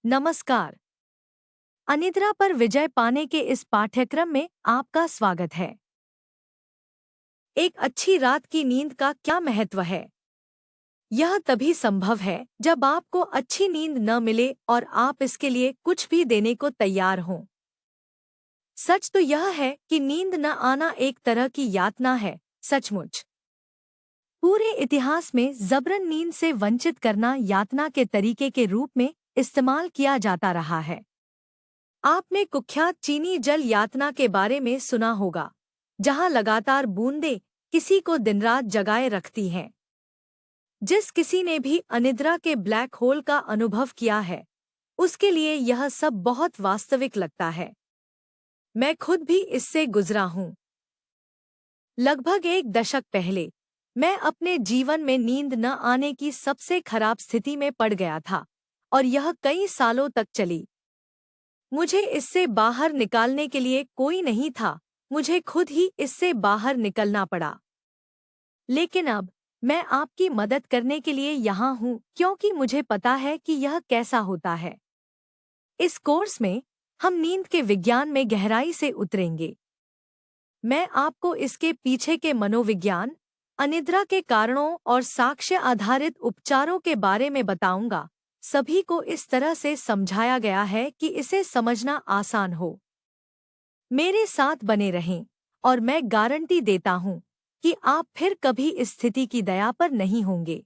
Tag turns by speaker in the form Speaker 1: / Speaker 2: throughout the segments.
Speaker 1: नमस्कार। अनिद्रा पर विजय पाने के इस पाठ्यक्रम में आपका स्वागत है। एक अच्छी रात की नींद का क्या महत्व है? यह तभी संभव है जब आपको अच्छी नींद न मिले और आप इसके लिए कुछ भी देने को तैयार हों। सच तो यह है कि नींद न आना एक तरह की यातना है, सचमुच। पूरे इतिहास में जबरन नींद से वंचित करना यातना के तरीके के रूप में इस्तेमाल किया जाता रहा है। आपने कुख्यात चीनी जल यातना के बारे में सुना होगा, जहां लगातार बूंदें किसी को दिनरात जगाए रखती हैं। जिस किसी ने भी अनिद्रा के ब्लैक होल का अनुभव किया है, उसके लिए यह सब बहुत वास्तविक लगता है। मैं खुद भी इससे गुजरा हूं। लगभग एक दशक पहले मैं अपने जीवन में नींद न आने की सबसे खराब स्थिति में पड़ गया था, और यह कई सालों तक चली। मुझे इससे बाहर निकालने के लिए कोई नहीं था, मुझे खुद ही इससे बाहर निकलना पड़ा। लेकिन अब मैं आपकी मदद करने के लिए यहाँ हूँ, क्योंकि मुझे पता है कि यह कैसा होता है। इस कोर्स में हम नींद के विज्ञान में गहराई से उतरेंगे। मैं आपको इसके पीछे के मनोविज्ञान, अनिद्रा के कारणों और साक्ष्य आधारित उपचारों के बारे में बताऊंगा। सभी को इस तरह से समझाया गया है कि इसे समझना आसान हो। मेरे साथ बने रहें, और मैं गारंटी देता हूं कि आप फिर कभी इस स्थिति की दया पर नहीं होंगे।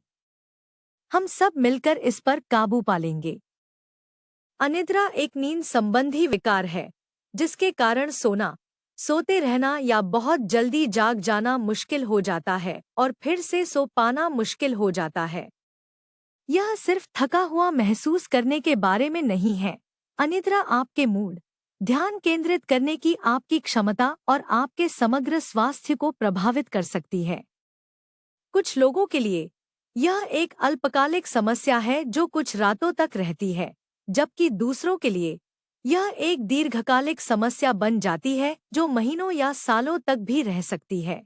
Speaker 1: हम सब मिलकर इस पर काबू पा लेंगे। अनिद्रा एक नींद संबंधी विकार है, जिसके कारण सोना, सोते रहना या बहुत जल्दी जाग जाना मुश्किल हो जाता है और फिर से सो पाना मुश्किल हो जाता है। यह सिर्फ थका हुआ महसूस करने के बारे में नहीं है। अनिद्रा आपके मूड, ध्यान केंद्रित करने की आपकी क्षमता और आपके समग्र स्वास्थ्य को प्रभावित कर सकती है। कुछ लोगों के लिए यह एक अल्पकालिक समस्या है जो कुछ रातों तक रहती है, जबकि दूसरों के लिए यह एक दीर्घकालिक समस्या बन जाती है जो महीनों या सालों तक भी रह सकती है।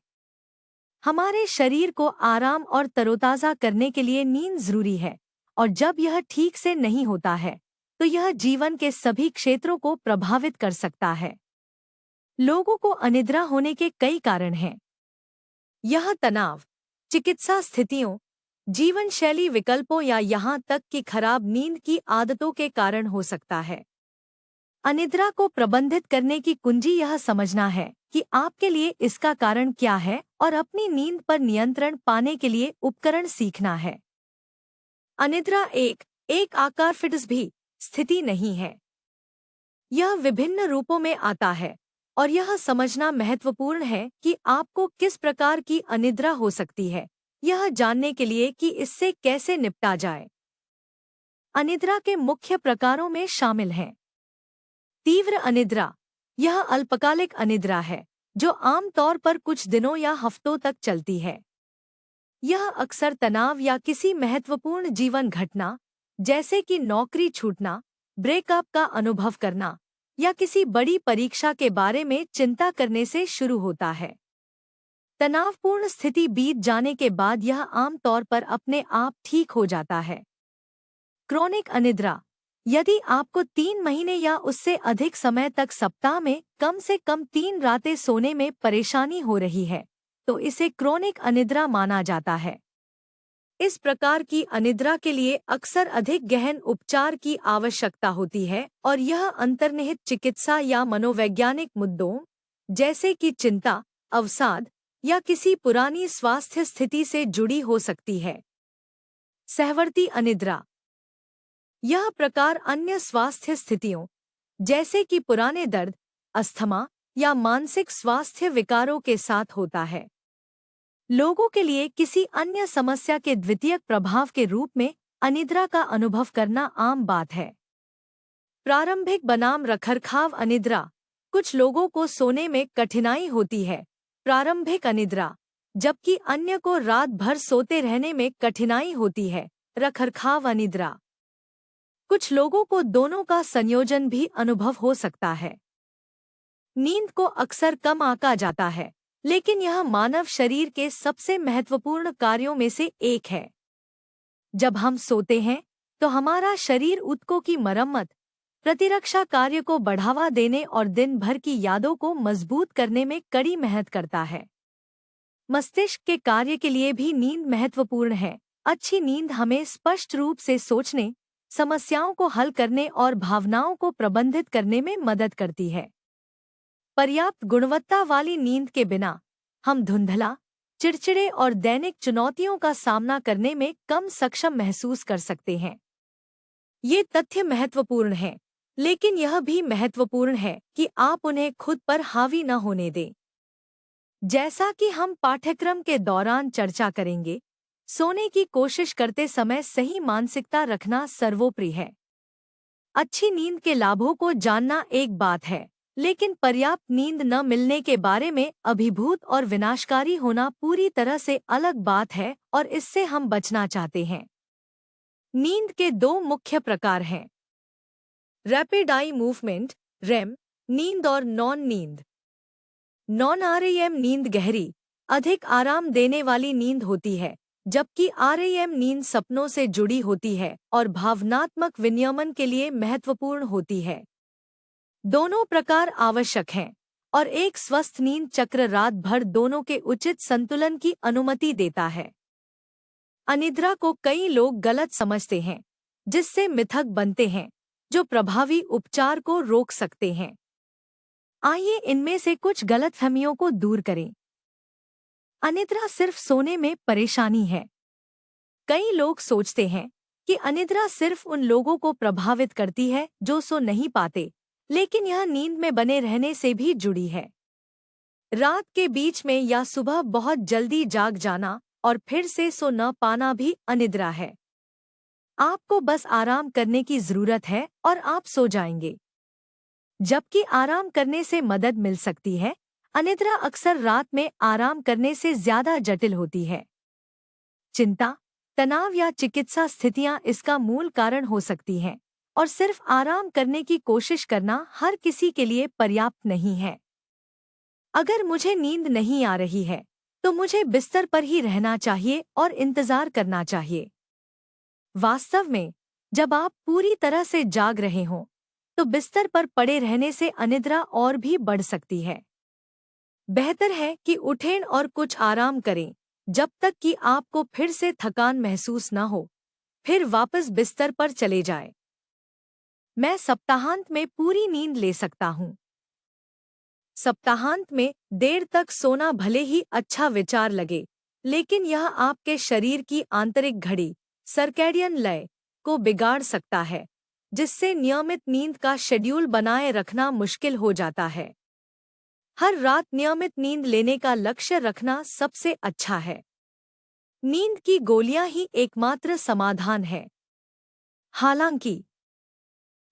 Speaker 1: हमारे शरीर को आराम और तरोताज़ा करने के लिए नींद जरूरी है, और जब यह ठीक से नहीं होता है तो यह जीवन के सभी क्षेत्रों को प्रभावित कर सकता है। लोगों को अनिद्रा होने के कई कारण हैं। यह तनाव, चिकित्सा स्थितियों, जीवन शैली विकल्पों या यहाँ तक कि खराब नींद की आदतों के कारण हो सकता है। अनिद्रा को प्रबंधित करने की कुंजी यह समझना है कि आपके लिए इसका कारण क्या है और अपनी नींद पर नियंत्रण पाने के लिए उपकरण सीखना है। अनिद्रा एक आकार फिट्स भी स्थिति नहीं है। यह विभिन्न रूपों में आता है, और यह समझना महत्वपूर्ण है कि आपको किस प्रकार की अनिद्रा हो सकती है, यह जानने के लिए कि इससे कैसे निपटा जाए। अनिद्रा के मुख्य प्रकारों में शामिल हैं। तीव्र अनिद्रा, यह अल्पकालिक अनिद्रा है जो आमतौर पर कुछ दिनों या हफ्तों तक चलती है। यह अक्सर तनाव या किसी महत्वपूर्ण जीवन घटना, जैसे कि नौकरी छूटना, ब्रेकअप का अनुभव करना या किसी बड़ी परीक्षा के बारे में चिंता करने से शुरू होता है। तनावपूर्ण स्थिति बीत जाने के बाद यह आमतौर पर अपने आप ठीक हो जाता है। क्रोनिक अनिद्रा, यदि आपको 3 महीने या उससे अधिक समय तक सप्ताह में कम से कम 3 रातें सोने में परेशानी हो रही है, तो इसे क्रोनिक अनिद्रा माना जाता है। इस प्रकार की अनिद्रा के लिए अक्सर अधिक गहन उपचार की आवश्यकता होती है, और यह अंतर्निहित चिकित्सा या मनोवैज्ञानिक मुद्दों, जैसे कि चिंता, अवसाद या किसी पुरानी स्वास्थ्य स्थिति से जुड़ी हो सकती है। सहवर्ती अनिद्रा, यह प्रकार अन्य स्वास्थ्य स्थितियों, जैसे कि पुराने दर्द, अस्थमा या मानसिक स्वास्थ्य विकारों के साथ होता है। लोगों के लिए किसी अन्य समस्या के द्वितीयक प्रभाव के रूप में अनिद्रा का अनुभव करना आम बात है। प्रारंभिक बनाम रखरखाव अनिद्रा, कुछ लोगों को सोने में कठिनाई होती है, प्रारंभिक अनिद्रा, जबकि अन्य को रात भर सोते रहने में कठिनाई होती है, रखरखाव अनिद्रा। कुछ लोगों को दोनों का संयोजन भी अनुभव हो सकता है। नींद को अक्सर कम आंका जाता है, लेकिन यह मानव शरीर के सबसे महत्वपूर्ण कार्यों में से एक है। जब हम सोते हैं तो हमारा शरीर ऊतकों की मरम्मत, प्रतिरक्षा कार्य को बढ़ावा देने और दिन भर की यादों को मजबूत करने में कड़ी मेहनत करता है। मस्तिष्क के कार्य के लिए भी नींद महत्वपूर्ण है। अच्छी नींद हमें स्पष्ट रूप से सोचने, समस्याओं को हल करने और भावनाओं को प्रबंधित करने में मदद करती है। पर्याप्त गुणवत्ता वाली नींद के बिना हम धुंधला, चिड़चिड़े और दैनिक चुनौतियों का सामना करने में कम सक्षम महसूस कर सकते हैं। ये तथ्य महत्वपूर्ण हैं, लेकिन यह भी महत्वपूर्ण है कि आप उन्हें खुद पर हावी न होने दें। जैसा कि हम पाठ्यक्रम के दौरान चर्चा करेंगे, सोने की कोशिश करते समय सही मानसिकता रखना सर्वोपरि है। अच्छी नींद के लाभों को जानना एक बात है, लेकिन पर्याप्त नींद न मिलने के बारे में अभिभूत और विनाशकारी होना पूरी तरह से अलग बात है और इससे हम बचना चाहते हैं। नींद के दो मुख्य प्रकार हैं: रैपिड आई मूवमेंट (REM) नींद और नॉन नींद। नॉन REM नींद गहरी, अधिक आराम देने वाली नींद होती है, जबकि REM नींद सपनों से जुड़ी होती है और भावनात्मक विनियमन के लिए महत्वपूर्ण होती है। दोनों प्रकार आवश्यक हैं और एक स्वस्थ नींद चक्र रात भर दोनों के उचित संतुलन की अनुमति देता है। अनिद्रा को कई लोग गलत समझते हैं, जिससे मिथक बनते हैं जो प्रभावी उपचार को रोक सकते हैं। आइए इनमें से कुछ गलतफहमियों को दूर करें। अनिद्रा सिर्फ सोने में परेशानी है। कई लोग सोचते हैं कि अनिद्रा सिर्फ उन लोगों को प्रभावित करती है जो सो नहीं पाते, लेकिन यह नींद में बने रहने से भी जुड़ी है। रात के बीच में या सुबह बहुत जल्दी जाग जाना और फिर से सो न पाना भी अनिद्रा है। आपको बस आराम करने की जरूरत है और आप सो जाएंगे। जबकि आराम करने से मदद मिल सकती है, अनिद्रा अक्सर रात में आराम करने से ज्यादा जटिल होती है। चिंता, तनाव या चिकित्सा स्थितियां इसका मूल कारण हो सकती हैं, और सिर्फ आराम करने की कोशिश करना हर किसी के लिए पर्याप्त नहीं है। अगर मुझे नींद नहीं आ रही है, तो मुझे बिस्तर पर ही रहना चाहिए और इंतजार करना चाहिए। वास्तव में, जब आप पूरी तरह से जाग रहे हों, तो बिस्तर पर पड़े रहने से अनिद्रा और भी बढ़ सकती है। बेहतर है कि उठें और कुछ आराम करें जब तक कि आपको फिर से थकान महसूस न हो, फिर वापस बिस्तर पर चले जाएं। मैं सप्ताहांत में पूरी नींद ले सकता हूँ। सप्ताहांत में देर तक सोना भले ही अच्छा विचार लगे, लेकिन यह आपके शरीर की आंतरिक घड़ी, सर्कैडियन लय, को बिगाड़ सकता है, जिससे नियमित नींद का शेड्यूल बनाए रखना मुश्किल हो जाता है। हर रात नियमित नींद लेने का लक्ष्य रखना सबसे अच्छा है। नींद की गोलियां ही एकमात्र समाधान है। हालांकि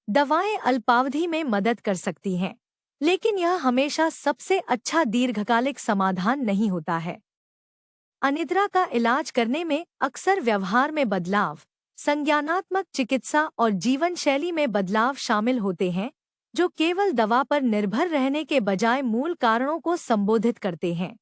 Speaker 1: दवाएं अल्पावधि में मदद कर सकती हैं, लेकिन यह हमेशा सबसे अच्छा दीर्घकालिक समाधान नहीं होता है। अनिद्रा का इलाज करने में अक्सर व्यवहार में बदलाव, संज्ञानात्मक चिकित्सा और जीवन शैली में बदलाव शामिल होते हैं, जो केवल दवा पर निर्भर रहने के बजाय मूल कारणों को संबोधित करते हैं।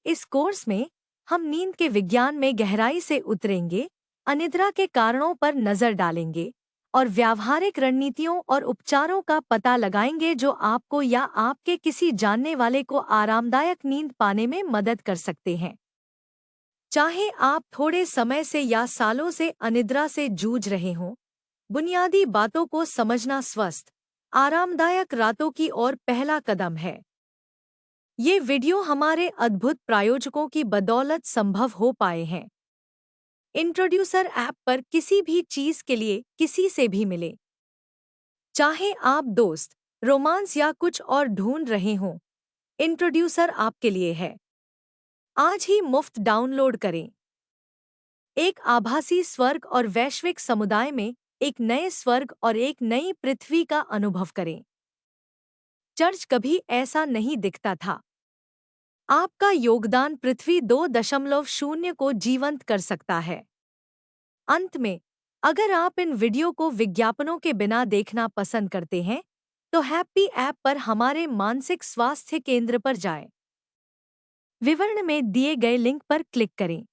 Speaker 1: इस कोर्स में हम नींद के विज्ञान में गहराई से उतरेंगे, अनिद्रा के कारणों पर नजर डालेंगे और व्यावहारिक रणनीतियों और उपचारों का पता लगाएंगे जो आपको या आपके किसी जानने वाले को आरामदायक नींद पाने में मदद कर सकते हैं। चाहे आप थोड़े समय से या सालों से अनिद्रा से जूझ रहे हों, बुनियादी बातों को समझना स्वस्थ, आरामदायक रातों की ओर पहला कदम है। ये वीडियो हमारे अद्भुत प्रायोजकों की बदौलत संभव हो पाए हैं। इंट्रोड्यूसर ऐप पर किसी भी चीज के लिए किसी से भी मिले। चाहे आप दोस्त, रोमांस या कुछ और ढूंढ रहे हों, इंट्रोड्यूसर आपके लिए है। आज ही मुफ्त डाउनलोड करें। एक आभासी स्वर्ग और वैश्विक समुदाय में एक नए स्वर्ग और एक नई पृथ्वी का अनुभव करें। चर्च कभी ऐसा नहीं दिखता था। आपका योगदान पृथ्वी 2.0 को जीवंत कर सकता है। अंत में, अगर आप इन वीडियो को विज्ञापनों के बिना देखना पसंद करते हैं, तो हैप्पी ऐप पर हमारे मानसिक स्वास्थ्य केंद्र पर जाएं। विवरण में दिए गए लिंक पर क्लिक करें।